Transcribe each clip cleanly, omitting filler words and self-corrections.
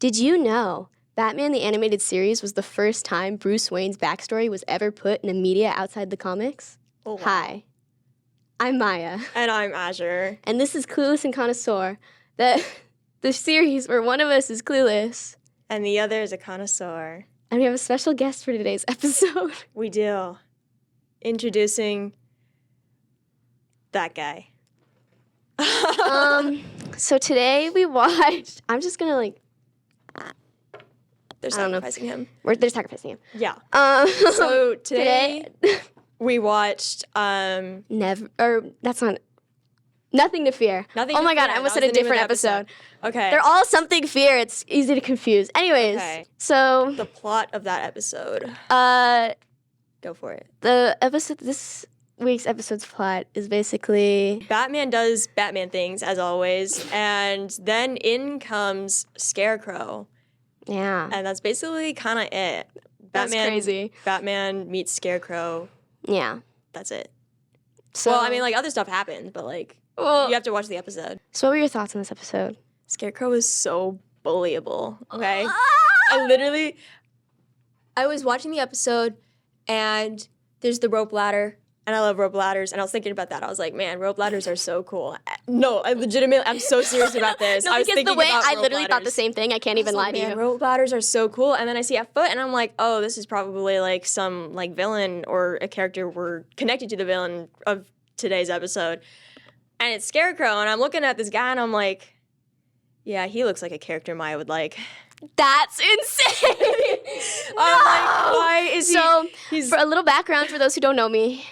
Did you know Batman the Animated Series was the first time Bruce Wayne's backstory was ever put in a media outside the comics? Oh, wow. Hi, I'm Maya. And I'm Azure. And this is Clueless and Connoisseur, the series where one of us is clueless. And the other is a connoisseur. And we have a special guest for today's episode. We do. Introducing that guy. So today we watched, I'm just gonna They're sacrificing him. they're sacrificing him. Yeah. So today we watched Nothing to Fear. Nothing Oh to my God, Fear. I almost That said was a the name of different the episode. Okay. They're all something fear. It's easy to confuse. Anyways, Okay. so The plot of that episode. Go for it. this week's episode's plot is basically Batman does Batman things, as always, and then in comes Scarecrow. yeah. And that's basically kind of it. That's crazy. Batman meets Scarecrow. Yeah. That's it. So Well, I mean, other stuff happens, but, you have to watch the episode. So what were your thoughts on this episode? Scarecrow is so bullyable, okay? I was watching the episode, and there's the rope ladder, and I love rope ladders, and I was thinking about that. I was like, man, rope ladders are so cool. No, I'm so serious about this. No, I was because thinking the way about I rope literally thought the ladders. same thing. I can't even lie to you. Rope ladders are so cool. And then I see a foot, and I'm like, oh, this is probably some villain or a character we're connected to the villain of today's episode. And it's Scarecrow, and I'm looking at this guy, and I'm like, yeah, he looks like a character Maya would like. That's insane. I'm like, why is he? So, he's for a little background for those who don't know me,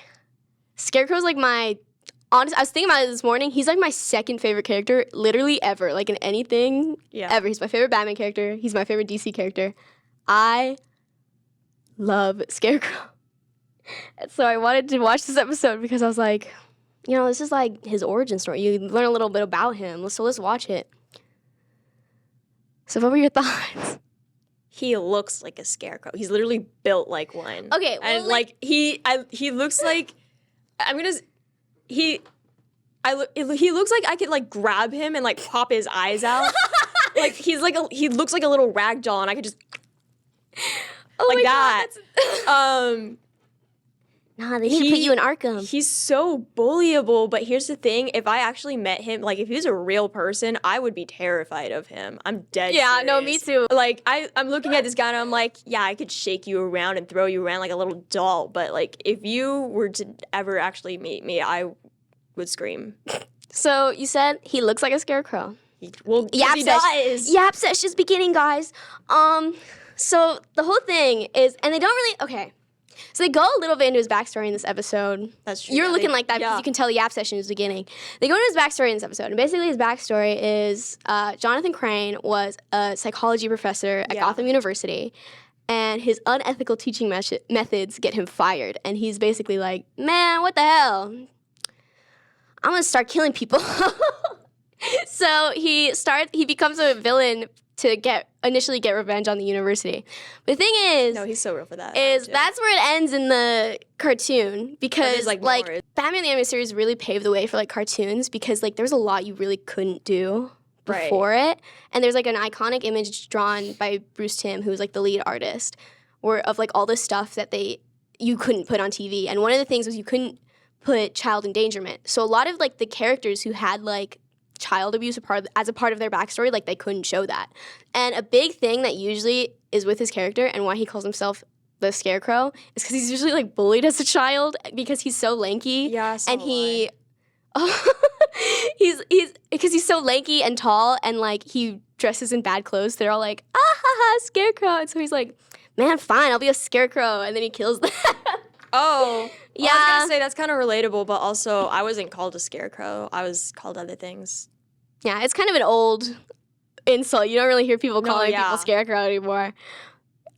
Scarecrow's I was thinking about it this morning. He's my second favorite character, literally ever. In anything ever. He's my favorite Batman character. He's my favorite DC character. I love Scarecrow. And so I wanted to watch this episode because I was like, this is his origin story. You learn a little bit about him. So let's watch it. So what were your thoughts? he looks like a scarecrow. He's literally built like one. Okay, well, and he looks like he looks like I could grab him and pop his eyes out. He looks like a little rag doll, and I could just that. Nah, they need to put you in Arkham. He's so bullyable, but here's the thing. If I actually met him, if he was a real person, I would be terrified of him. I'm dead serious. No, me too. I'm looking at this guy, and I'm like, yeah, I could shake you around and throw you around like a little doll, but if you were to ever actually meet me, I would scream. So you said he looks like a scarecrow. He does. Yap Sessions beginning, guys. So the whole thing is, and they don't really, okay. So they go a little bit into his backstory in this episode. That's true. You're looking like that because you can tell the Yap Session is beginning. They go into his backstory in this episode, and basically his backstory is Jonathan Crane was a psychology professor at Gotham University, and his unethical teaching methods get him fired. And he's basically like, man, what the hell? I'm gonna start killing people. So he becomes a villain to initially get revenge on the university. But the thing is, no, he's so real for that. That's where it ends in the cartoon because more. Batman the Animated Series really paved the way for cartoons because there's a lot you really couldn't do before it, and there's an iconic image drawn by Bruce Timm, who's the lead artist, of all the stuff that you couldn't put on TV, and one of the things was you couldn't put child endangerment. So a lot of the characters who had child abuse as a part of their backstory, they couldn't show that. And a big thing that usually is with his character and why he calls himself the Scarecrow is because he's usually bullied as a child because he's so lanky. Yeah, so and he he's because he's so lanky and tall and he dresses in bad clothes. They're all like, ah ha ha, Scarecrow. And so he's like, man, fine, I'll be a Scarecrow, and then he kills them. Oh, yeah. Well, I was gonna say that's kind of relatable, but also I wasn't called a scarecrow. I was called other things. Yeah, it's kind of an old insult. You don't really hear people calling people Scarecrow anymore.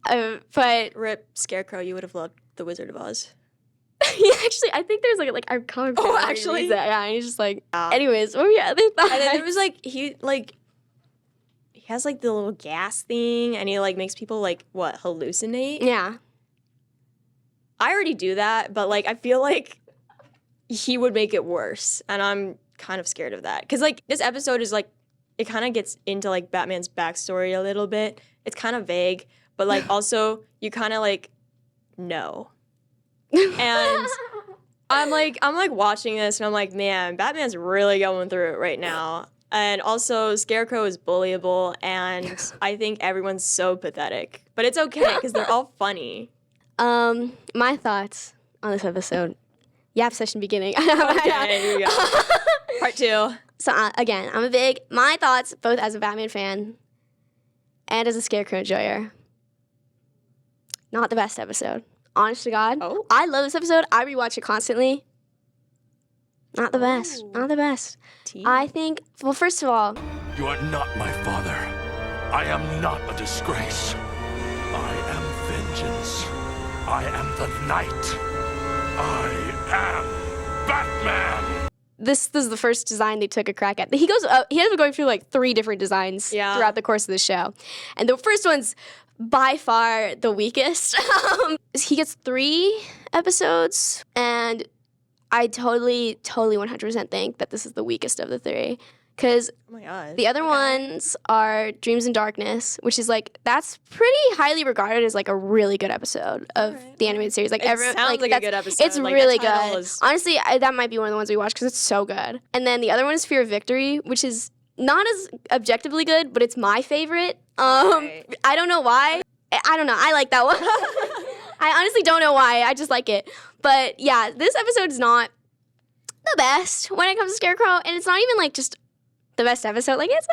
But Rip Scarecrow, you would have loved The Wizard of Oz. Actually, I think there's a comic book. Oh, actually, yeah. And he's just anyways, what were your other thoughts? And then it was he has the little gas thing, and he makes people hallucinate. Yeah. I already do that, but I feel he would make it worse, and I'm kind of scared of that because this episode is it kind of gets into like Batman's backstory a little bit. It's kind of vague, but like also you kind of like know. And I'm like watching this and I'm like, man, Batman's really going through it right now. And also Scarecrow is bullyable and I think everyone's so pathetic. But it's okay because they're all funny. My thoughts on this episode. Yap session beginning. Okay, here we go. Part 2. So again, my thoughts, both as a Batman fan and as a Scarecrow enjoyer. Not the best episode. Honest to God. Oh. I love this episode. I rewatch it constantly. Not the best. Not the best. I think, well, first of all. You are not my father. I am not a disgrace. I am vengeance. I am the night. I am Batman. This is the first design they took a crack at. He ends up going through like 3 different designs throughout the course of the show. And the first one's by far the weakest. He gets 3 episodes, and I totally 100% think that this is the weakest of the 3. Because the other ones are Dreams in Darkness, which is like, that's pretty highly regarded as like a really good episode of the animated series. Like, it sounds like a good episode. It's like, really good. Honestly, that might be one of the ones we watch because it's so good. And then the other one is Fear of Victory, which is not as objectively good, but it's my favorite. I don't know why. I don't know. I like that one. I honestly don't know why. I just like it. But yeah, this episode is not the best when it comes to Scarecrow, and it's not even like just the best episode. Like, it's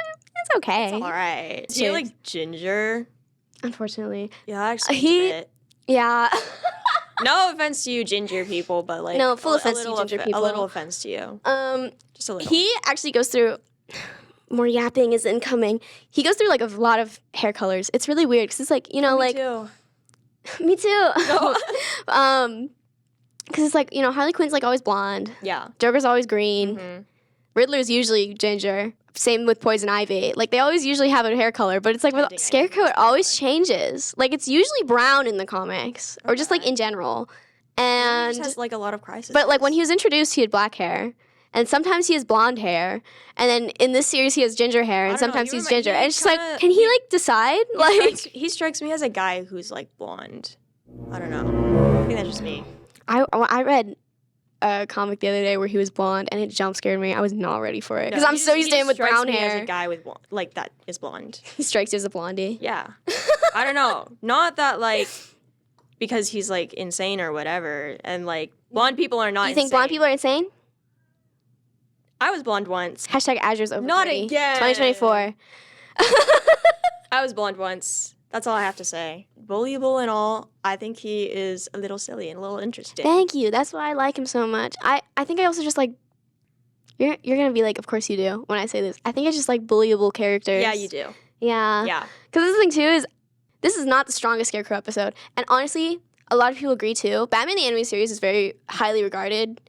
okay. It's all right. Do you like Ginger? Unfortunately. Yeah, actually. Yeah. No offense to you, Ginger people, but like no, full offense to you, Ginger people. A little offense to you. Just a little. He actually goes through. More yapping is incoming. He goes through like a lot of hair colors. It's really weird because it's like, you know, me like too. Me too. No. Because it's like, you know, Harley Quinn's like always blonde. Yeah. Joker's always green. Mm-hmm. Riddler's usually ginger. Same with Poison Ivy. Like, they always usually have a hair color, but it's like with Scarecrow, it always changes. Like, it's usually brown in the comics, or just like in general. And he just has like a lot of crises. But like when he was introduced, he had black hair. And sometimes he has blonde hair. And then in this series, he has ginger hair. And sometimes he's ginger. And it's just like, can he like decide? He strikes me as a guy who's like blonde. I don't know. I think that's just me. I read a comic the other day where he was blonde, and it jump scared me. I was not ready for it because I'm so used to him with brown hair. As a guy with like that is blonde. He strikes you as a blondie. Yeah. I don't know. Not that like because he's like insane or whatever, and like blonde people are not. You think blonde people are insane? I was blonde once. Hashtag Azure's over. Not again. 2024. I was blonde once. That's all I have to say. Bullyable and all, I think he is a little silly and a little interesting. Thank you. That's why I like him so much. I think I also just like, you're going to be like, of course you do when I say this. I think I just like bullyable characters. Yeah, you do. Yeah. Yeah. Because the thing too is, this is not the strongest Scarecrow episode. And honestly, a lot of people agree too. Batman the Animated Series is very highly regarded.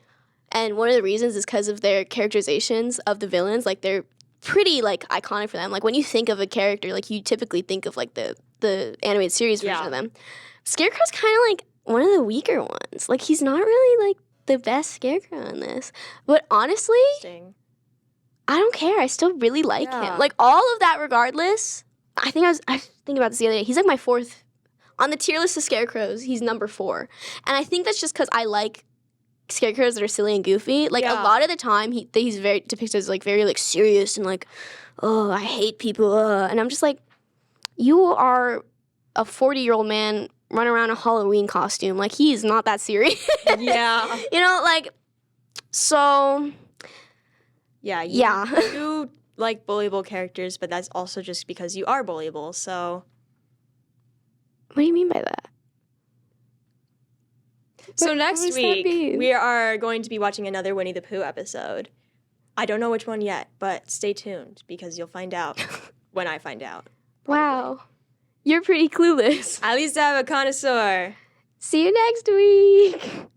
And one of the reasons is because of their characterizations of the villains. Like, they're pretty, like, iconic for them. Like, when you think of a character, like, you typically think of, like, the animated series version of them. Scarecrow's kind of, like, one of the weaker ones. Like, he's not really, like, the best Scarecrow in this. But honestly, I don't care. I still really like him. Like, all of that regardless, I was thinking about this the other day. He's, like, my 4th. On the tier list of Scarecrows, he's number 4. And I think that's just because I like Scarecrows that are silly and goofy. Like, a lot of the time, he's very depicted as, like, very, like, serious and, like, oh, I hate people. And I'm just like, you are a 40-year-old man running around in a Halloween costume. Like, he's not that serious. Yeah. You know, like, so. Yeah. You like bullyable characters, but that's also just because you are bullyable, so. What do you mean by that? So next week, we are going to be watching another Winnie the Pooh episode. I don't know which one yet, but stay tuned because you'll find out when I find out. Probably. Wow. You're pretty clueless. At least I have a connoisseur. See you next week.